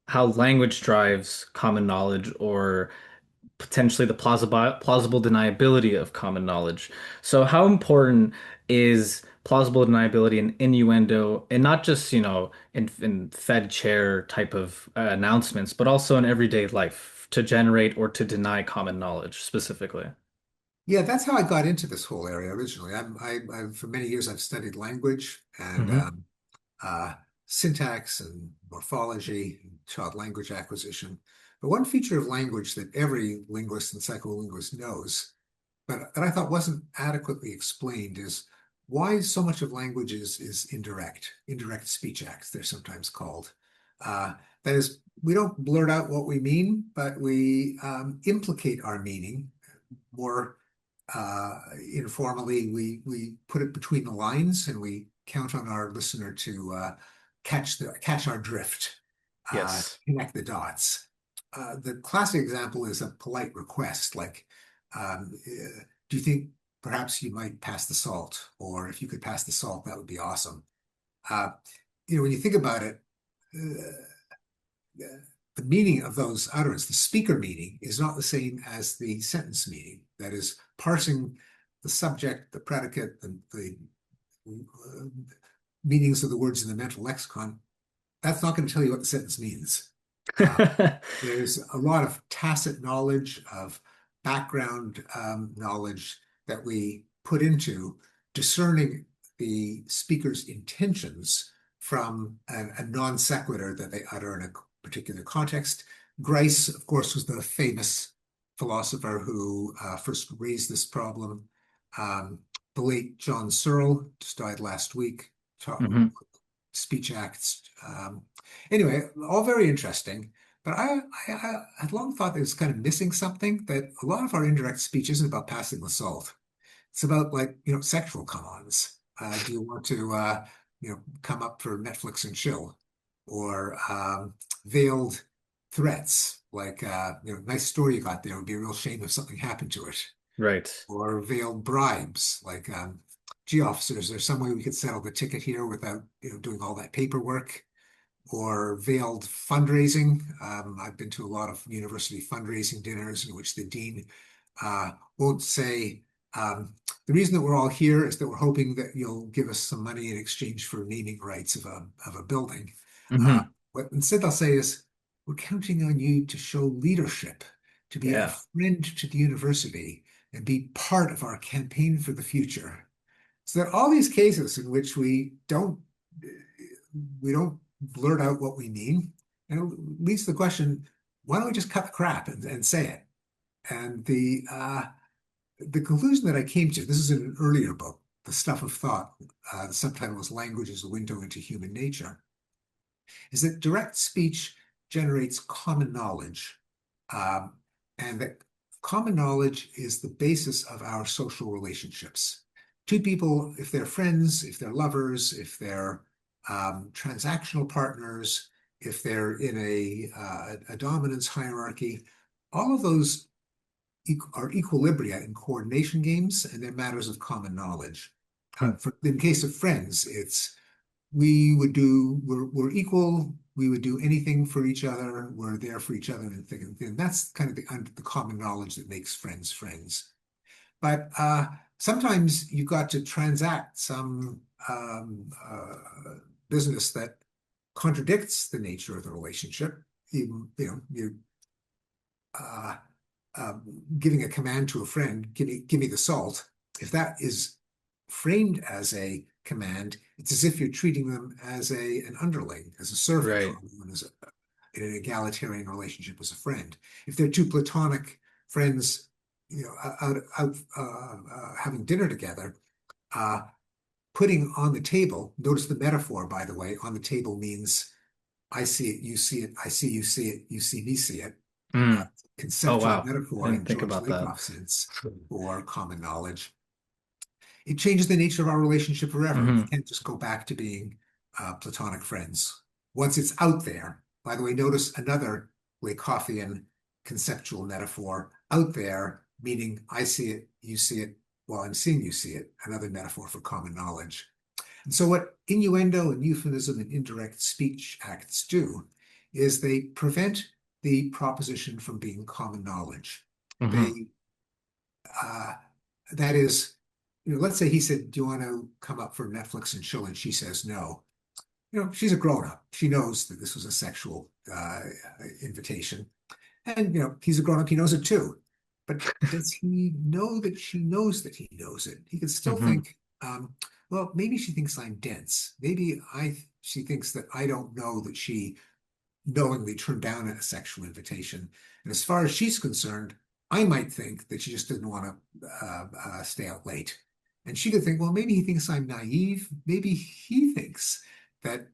how language drives common knowledge or potentially the plausible deniability of common knowledge. So how important is plausible deniability and innuendo, and not just, in Fed chair type of announcements, but also in everyday life to generate or to deny common knowledge specifically? Yeah, that's how I got into this whole area originally. For many years I've studied language and Hmm. uh, syntax and morphology and child language acquisition. But one feature of language that every linguist and psycholinguist knows, but that I thought wasn't adequately explained, is why so much of language is indirect speech acts, they're sometimes called. That is, we don't blurt out what we mean, but we implicate our meaning more informally. We put it between the lines, and we count on our listener to catch our drift, Yes. connect the dots. The classic example is a polite request, like, "Do you think perhaps you might pass the salt?" Or, "If you could pass the salt, that would be awesome." Uh, when you think about it, the meaning of those utterance, the speaker meaning, is not the same as the sentence meaning. That is, parsing the subject, the predicate, the meanings of the words in the mental lexicon, that's not going to tell you what the sentence means. Uh, there's a lot of tacit knowledge, of background knowledge that we put into discerning the speaker's intentions from a non sequitur that they utter in a particular context. Grice, of course, was the famous philosopher who first raised this problem. Um, the late John Searle just died last week. Hmm. Speech acts. Anyway, all very interesting. But I had long thought that it was kind of missing something, that a lot of our indirect speech isn't about passing the salt. It's about, like, sexual come-ons. Do you want to, come up for Netflix and chill? Or veiled threats, like, nice story you got there. It would be a real shame if something happened to it. Right. Or veiled bribes, like, gee, officers, there's some way we could settle the ticket here without, doing all that paperwork. Or veiled fundraising. I've been to a lot of university fundraising dinners in which the dean won't say, the reason that we're all here is that we're hoping that you'll give us some money in exchange for naming rights of a building. Uh, Hmm. what instead they'll say is, we're counting on you to show leadership, to be a Yeah. friend to the university, and be part of our campaign for the future. So there are all these cases in which we don't blurt out what we mean. And it leads to the question, why don't we just cut the crap and say it? And the conclusion that I came to, this is in an earlier book, The Stuff of Thought, the subtitle was Language as a Window into Human Nature, is that direct speech generates common knowledge. Um, and that common knowledge is the basis of our social relationships. Two people, if they're friends, if they're lovers, if they're transactional partners, if they're in a dominance hierarchy, all of those are equilibria in coordination games, and they're matters of common knowledge. In case of friends, it's we're equal. We would do anything for each other. We're there for each other, and that's kind of the common knowledge that makes friends friends. But sometimes you've got to transact some business that contradicts the nature of the relationship. You're uh, giving a command to a friend, give me the salt. If that is framed as a command, it's as if you're treating them as an underling, as a servant, Right. rather than in an egalitarian relationship as a friend. If they're two platonic friends, out having dinner together, uh, putting on the table. Notice the metaphor, by the way. On the table means I see it, you see it, I see you see it, you see me see it. Uh, Mm. Oh, Conceptual wow. I metaphor didn't in think George about that. Lakoff's sense for common knowledge. It changes the nature of our relationship forever. We Hmm. can't just go back to being platonic friends. Once it's out there, by the way, notice another Lakoffian conceptual metaphor, out there, meaning I see it, you see it, while I'm seeing you see it, another metaphor for common knowledge. And so what innuendo and euphemism and indirect speech acts do is they prevent the proposition from being common knowledge. Hmm. They, uh, that is, let's say he said, "Do you want to come up for Netflix and chill?" And she says no. She's a grown up. She knows that this was a sexual invitation. And, he's a grown up. He knows it too. But does he know that she knows that he knows it? He could still Hmm. think, well, maybe she thinks I'm dense. Maybe she thinks that I don't know that she knowingly turned down a sexual invitation. And as far as she's concerned, I might think that she just didn't want to stay out late. And she could think, well, maybe he thinks I'm naive. Maybe he thinks that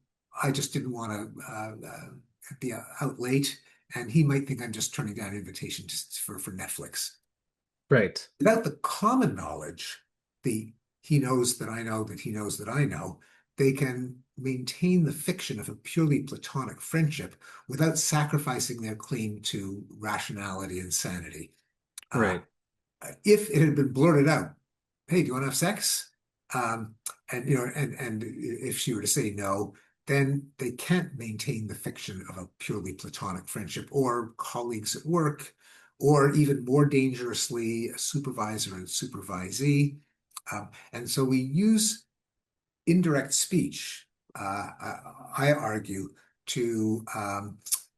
I just didn't want to be out late. And he might think I'm just turning down an invitation just for Netflix. Right. Without the common knowledge, the he knows that I know that he knows that I know, they can maintain the fiction of a purely platonic friendship without sacrificing their claim to rationality and sanity. Uh, Right. if it had been blurted out, "Hey, do you want to have sex?" Um, and if she were to say no, then they can't maintain the fiction of a purely platonic friendship or colleagues at work, or even more dangerously, a supervisor and supervisee. And so we use indirect speech, I argue, to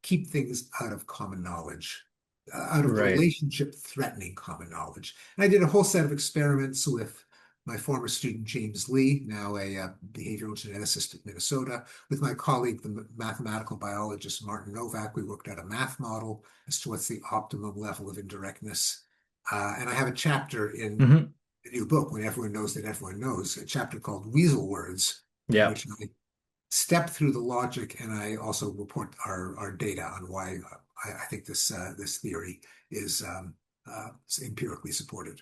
keep things out of common knowledge, out of Right. relationship threatening common knowledge. And I did a whole set of experiments with my former student James Lee, now a behavioral geneticist at Minnesota, with my colleague, the mathematical biologist Martin Novak. We worked out a math model as to what's the optimum level of indirectness. And I have a chapter in Hmm. a new book, When Everyone Knows That Everyone Knows, a chapter called Weasel Words, in Yeah. which I step through the logic and I also report our data on why I think this theory is empirically supported.